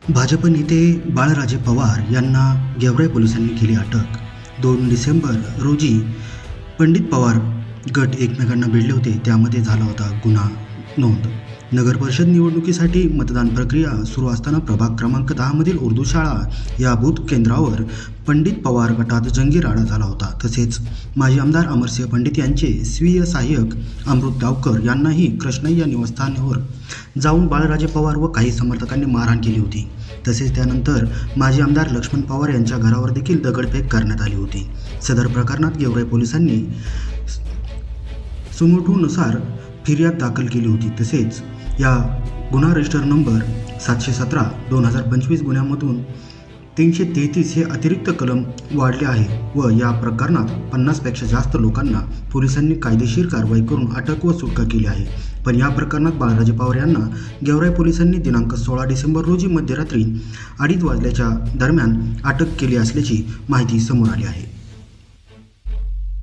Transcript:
भाजप नेते बाळराजे पवार यांना गेवराई पोलिसांनी केली अटक. 2 डिसेंबर रोजी पंडित पवार गट एकमेकांना भिडले होते. त्यामध्ये झाला होता गुन्हा नोंद. नगर परिषद निवडणुकीसाठी मतदान प्रक्रिया सुरू असताना प्रभाग क्रमांक 10 मधील उर्दू शाळा या बूथ केंद्रावर पंडित पवार गटात जंगी राडा झाला होता. तसेच माजी आमदार अमरसिंह पंडित यांचे स्वीय सहाय्यक अमृत गावकर यांनाही कृष्णय्या निवासस्थानावर जाऊन बाळराजे पवार व काही समर्थकांनी मारहाण केली होती. तसेच त्यानंतर माजी आमदार लक्ष्मण पवार यांच्या घरावर देखील दगडफेक करण्यात आली होती. सदर प्रकरणात गेवराई पोलिसांनी सुमोटोनुसार फिर्याद दाखल केली होती. तसेच या गुन्हा रजिस्टर नंबर 717/2025 गुन्ह्यामधून 333 हे अतिरिक्त कलम वाढले आहे व या प्रकरणात 50पेक्षा जास्त लोकांना पोलिसांनी कायदेशीर कारवाई करून अटक व सुटका केली आहे. पण या प्रकरणात बाळराजे पवार यांना गेवराई पोलिसांनी दिनांक 16 डिसेंबर रोजी मध्यरात्री 2:30 वाजल्याच्या दरम्यान अटक केली असल्याची माहिती समोर आली आहे.